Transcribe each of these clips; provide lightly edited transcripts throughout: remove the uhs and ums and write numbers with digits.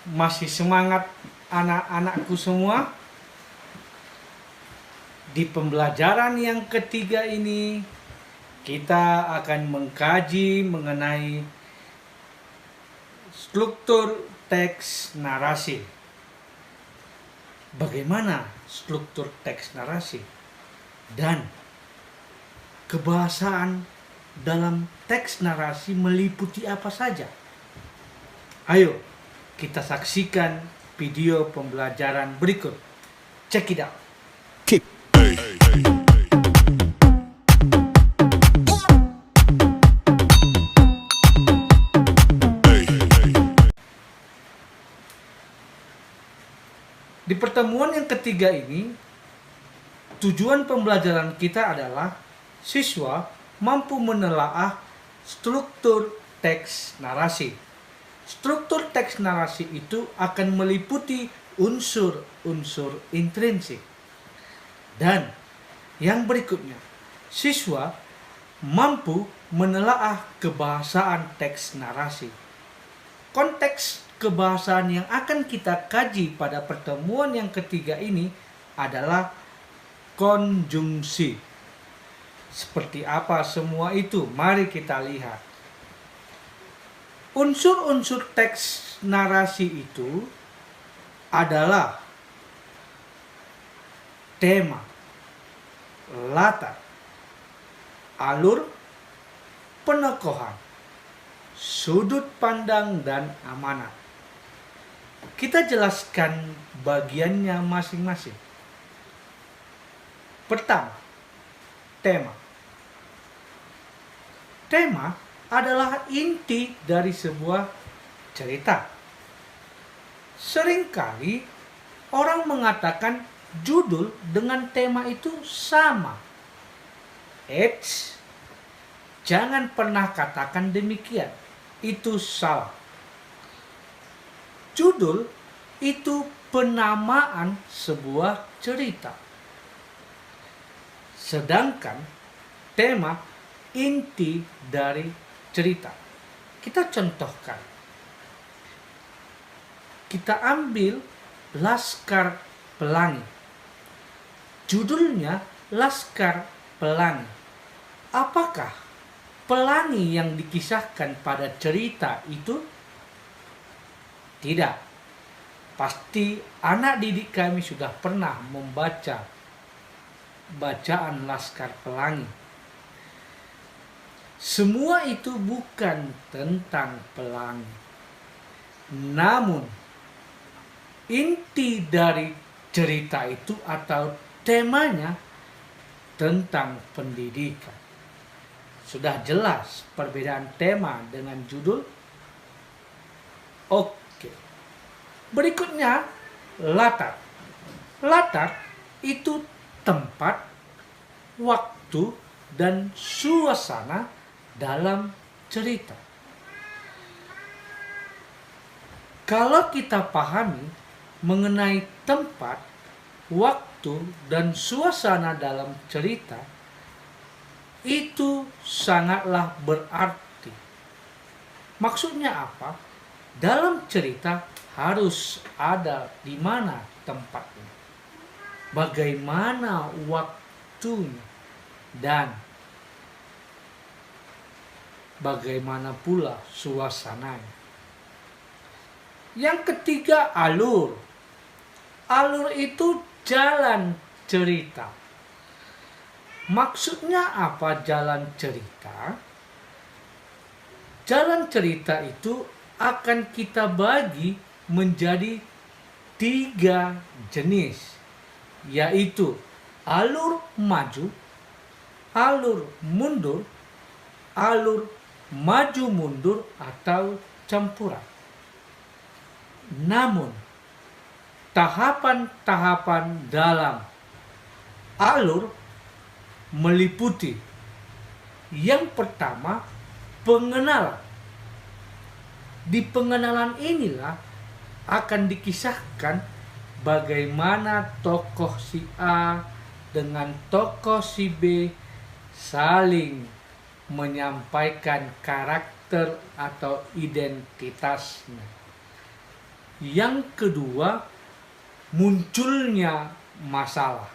Masih semangat anak-anakku semua? Di pembelajaran yang ketiga ini kita akan mengkaji mengenai struktur teks narasi. Bagaimana struktur teks narasi dan kebahasaan dalam teks narasi meliputi apa saja? Ayo kita saksikan video pembelajaran berikut. Check it out. Di pertemuan yang ketiga ini, tujuan pembelajaran kita adalah siswa mampu menelaah struktur teks narasi. Struktur teks narasi itu akan meliputi unsur-unsur intrinsik. Dan yang berikutnya, siswa mampu menelaah kebahasaan teks narasi. Konteks kebahasaan yang akan kita kaji pada pertemuan yang ketiga ini adalah konjungsi. Seperti apa semua itu? Mari kita lihat. Unsur-unsur teks narasi itu adalah tema, latar, alur, penokohan, sudut pandang, dan amanat. Kita jelaskan bagiannya masing-masing. Pertama, tema. Tema adalah inti dari sebuah cerita. Seringkali orang mengatakan judul dengan tema itu sama. Eits, jangan pernah katakan demikian. Itu salah. Judul itu penamaan sebuah cerita. Sedangkan tema inti dari cerita. Kita contohkan. Kita ambil Laskar Pelangi. Judulnya Laskar Pelangi. Apakah pelangi yang dikisahkan pada cerita itu? Tidak. Pasti anak didik kami sudah pernah membaca bacaan Laskar Pelangi. Semua itu bukan tentang pelangi. Namun, inti dari cerita itu atau temanya tentang pendidikan. Sudah jelas perbedaan tema dengan judul? Oke. Berikutnya, latar. Latar itu tempat, waktu, dan suasana dalam cerita. Kalau kita pahami mengenai tempat, waktu, dan suasana dalam cerita, itu sangatlah berarti. Maksudnya apa? Dalam cerita harus ada di mana tempatnya, bagaimana waktunya, dan bagaimana pula suasananya. Yang ketiga, alur. Alur itu jalan cerita. Maksudnya apa jalan cerita? Jalan cerita itu akan kita bagi menjadi 3 jenis, yaitu alur maju, alur mundur, alur maju mundur atau campuran. Namun, tahapan-tahapan dalam alur meliputi yang pertama, pengenalan. Di pengenalan inilah akan dikisahkan bagaimana tokoh si A dengan tokoh si B saling menyampaikan karakter atau identitasnya. Yang kedua, munculnya masalah.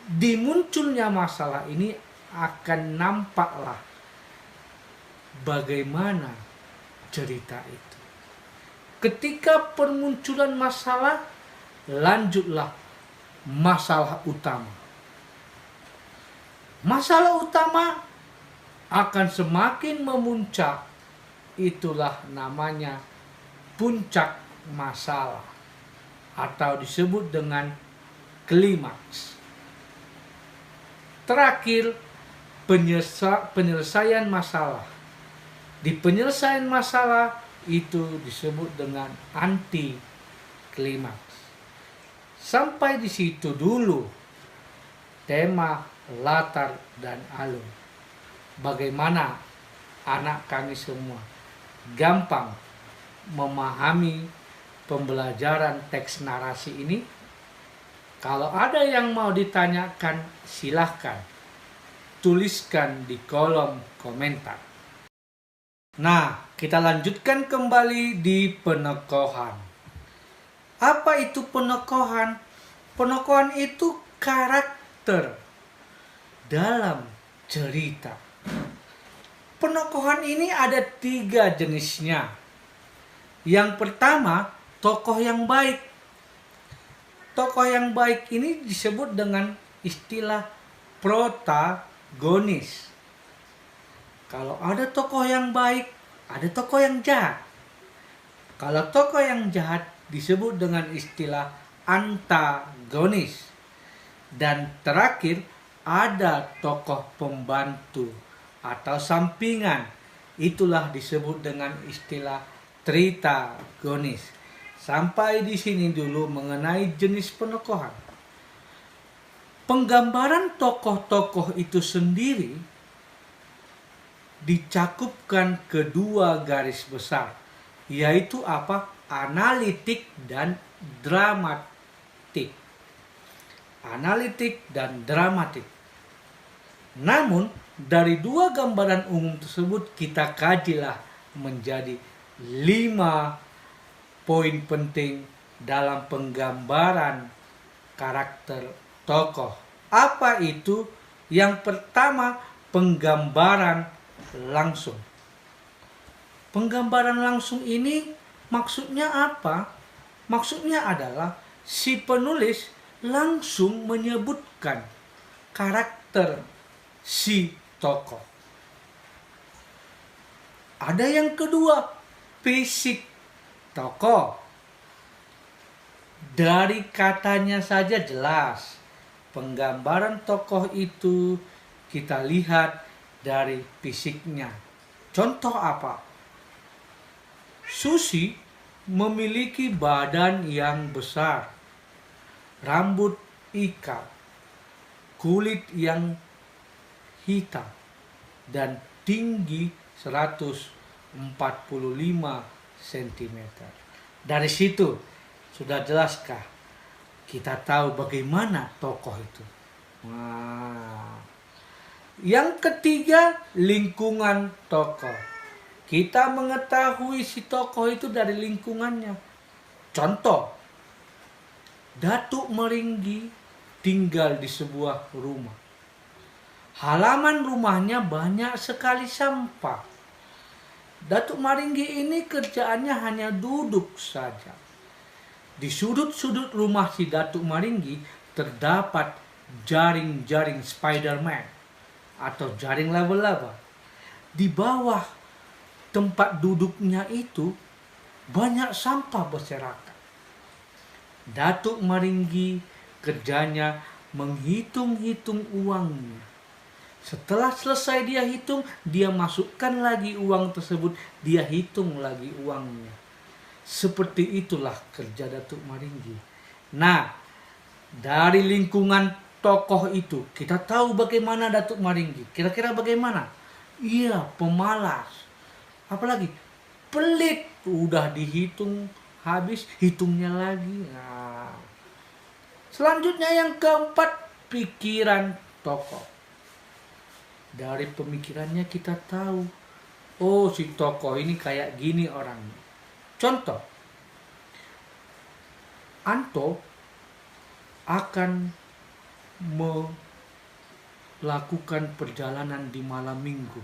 Di munculnya masalah ini akan nampaklah bagaimana cerita itu. Ketika permunculan masalah, lanjutlah masalah utama. Masalah utama akan semakin memuncak. Itulah namanya puncak masalah atau disebut dengan klimaks. Terakhir, penyelesaian masalah. Di penyelesaian masalah itu disebut dengan anti klimaks. Sampai di situ dulu tema, latar, dan alur. Bagaimana anak kami semua gampang memahami pembelajaran teks narasi ini? Kalau ada yang mau ditanyakan, silahkan tuliskan di kolom komentar. Nah, kita lanjutkan kembali di penokohan. Apa itu penokohan? Penokohan itu karakter dalam cerita. Penokohan ini ada 3 jenisnya. Yang pertama, tokoh yang baik. Tokoh yang baik ini disebut dengan istilah protagonis. Kalau ada tokoh yang baik, ada tokoh yang jahat. Kalau tokoh yang jahat disebut dengan istilah antagonis. Dan terakhir, ada tokoh pembantu atau sampingan. Itulah disebut dengan istilah tritagonis. Sampai di sini dulu mengenai jenis penokohan. Penggambaran tokoh-tokoh itu sendiri dicakupkan kedua garis besar, yaitu apa? Analitik dan dramatik. Analitik dan dramatik. Namun, dari 2 gambaran umum tersebut kita kajilah menjadi 5 poin penting dalam penggambaran karakter tokoh. Apa itu? Yang pertama, penggambaran langsung. Penggambaran langsung ini maksudnya apa? Maksudnya adalah si penulis langsung menyebutkan karakter si tokoh. Ada yang kedua, fisik tokoh. Dari katanya saja jelas, penggambaran tokoh itu kita lihat dari fisiknya. Contoh apa? Susi memiliki badan yang besar, rambut ikal, kulit yang hitam, dan tinggi 145 cm. Dari situ sudah jelaskah kita tahu bagaimana tokoh itu? Nah, yang ketiga, lingkungan tokoh. Kita mengetahui si tokoh itu dari lingkungannya. Contoh, Datuk Meringgi tinggal di sebuah rumah. Halaman rumahnya banyak sekali sampah. Datuk Meringgi ini kerjaannya hanya duduk saja. Di sudut-sudut rumah si Datuk Meringgi terdapat jaring-jaring Spiderman atau jaring laba-laba. Di bawah tempat duduknya itu banyak sampah berserakan. Datuk Meringgi kerjanya menghitung-hitung uangnya. Setelah selesai dia hitung, dia masukkan lagi uang tersebut, dia hitung lagi uangnya. Seperti itulah kerja Datuk Meringgi. Nah, dari lingkungan tokoh itu, kita tahu bagaimana Datuk Meringgi. Kira-kira bagaimana? Iya, pemalas. Apalagi pelit. Udah dihitung habis, hitungnya lagi. Nah, selanjutnya yang keempat, pikiran tokoh. Dari pemikirannya kita tahu, oh si tokoh ini kayak gini orangnya. Contoh, Anto akan melakukan perjalanan di malam minggu.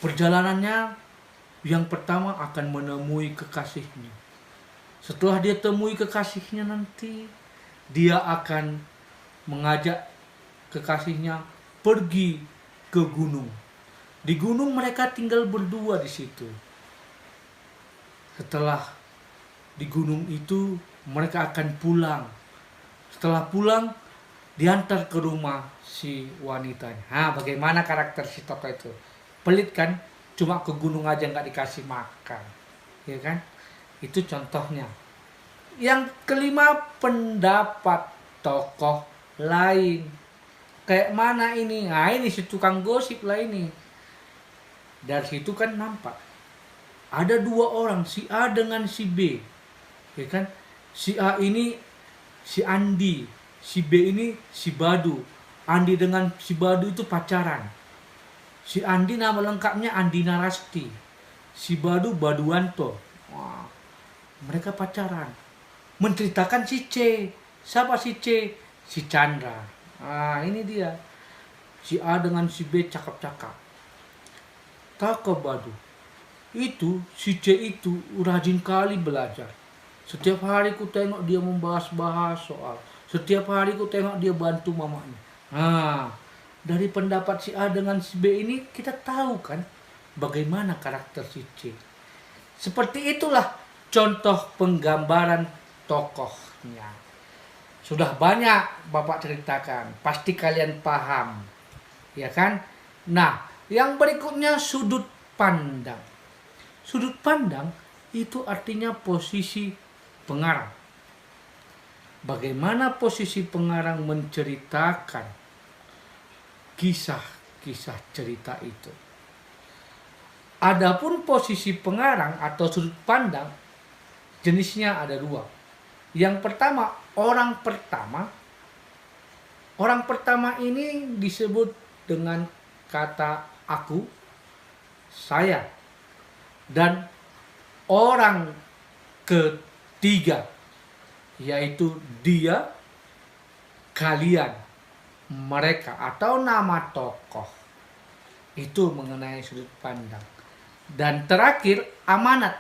Perjalanannya yang pertama akan menemui kekasihnya. Setelah dia temui kekasihnya nanti, dia akan mengajak kekasihnya pergi ke gunung. Di gunung mereka tinggal berdua di situ. Setelah di gunung itu mereka akan pulang. Setelah pulang diantar ke rumah si wanitanya. Bagaimana karakter si tokoh itu? Pelit kan? Cuma ke gunung aja nggak dikasih makan, ya kan? Itu contohnya. Yang kelima, pendapat tokoh lain. Kayak mana ini? Ini si tukang gosip lah ini. Dari situ kan nampak ada dua orang, si A dengan si B, ya kan? Si A ini si Andi, si B ini si Badu. Andi dengan si Badu itu pacaran. Si Andi nama lengkapnya Andi Narasti, si Badu Baduanto. Wah, mereka pacaran. Menceritakan si C. Siapa si C? Si Chandra. Ini dia. Si A dengan si B cakap-cakap. Kakak Badu. Itu si C itu rajin kali belajar. Setiap hari ku tengok dia membahas-bahas soal. Setiap hari ku tengok dia bantu mamanya. Dari pendapat si A dengan si B ini kita tahu kan bagaimana karakter si C. Seperti itulah contoh penggambaran tokohnya. Sudah banyak Bapak ceritakan, pasti kalian paham. Ya kan? Nah, yang berikutnya sudut pandang. Sudut pandang itu artinya posisi pengarang. Bagaimana posisi pengarang menceritakan kisah-kisah cerita itu. Adapun posisi pengarang atau sudut pandang, jenisnya ada dua. Yang pertama, orang pertama. Orang pertama ini disebut dengan kata aku, saya. Dan orang ketiga, yaitu dia, kalian, mereka, atau nama tokoh. Itu mengenai sudut pandang. Dan terakhir, amanat.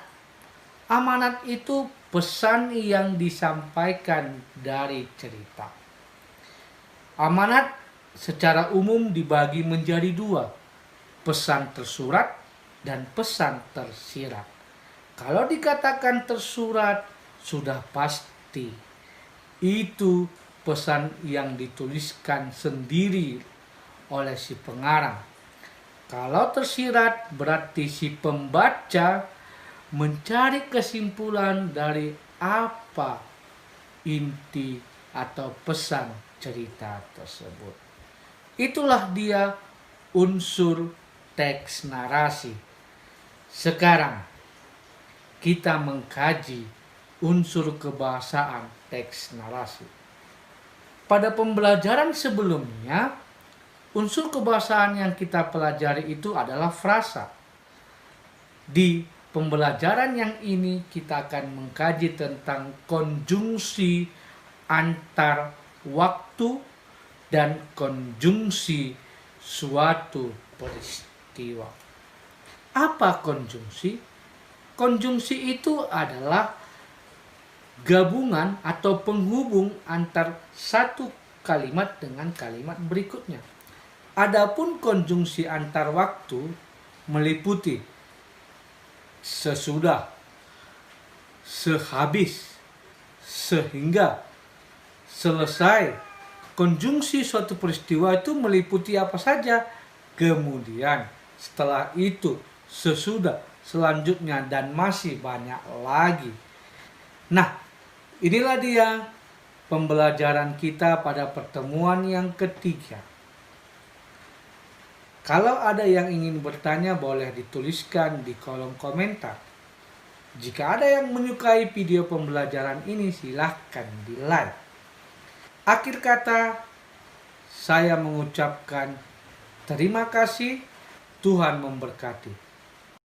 Amanat itu pesan yang disampaikan dari cerita. Amanat secara umum dibagi menjadi dua, pesan tersurat dan pesan tersirat. Kalau dikatakan tersurat, sudah pasti itu pesan yang dituliskan sendiri oleh si pengarang. Kalau tersirat, berarti si pembaca mencari kesimpulan dari apa inti atau pesan cerita tersebut. Itulah dia unsur teks narasi. Sekarang kita mengkaji unsur kebahasaan teks narasi. Pada pembelajaran sebelumnya, unsur kebahasaan yang kita pelajari itu adalah frasa. Di pembelajaran yang ini kita akan mengkaji tentang konjungsi antar waktu dan konjungsi suatu peristiwa. Apa konjungsi? Konjungsi itu adalah gabungan atau penghubung antar satu kalimat dengan kalimat berikutnya. Adapun konjungsi antar waktu meliputi sesudah, sehabis, sehingga, selesai. Konjungsi suatu peristiwa itu meliputi apa saja? Kemudian, setelah itu, sesudah, selanjutnya, dan masih banyak lagi. Nah, inilah dia pembelajaran kita pada pertemuan yang ketiga. Kalau ada yang ingin bertanya, boleh dituliskan di kolom komentar. Jika ada yang menyukai video pembelajaran ini, silahkan di-like. Akhir kata, saya mengucapkan terima kasih. Tuhan memberkati.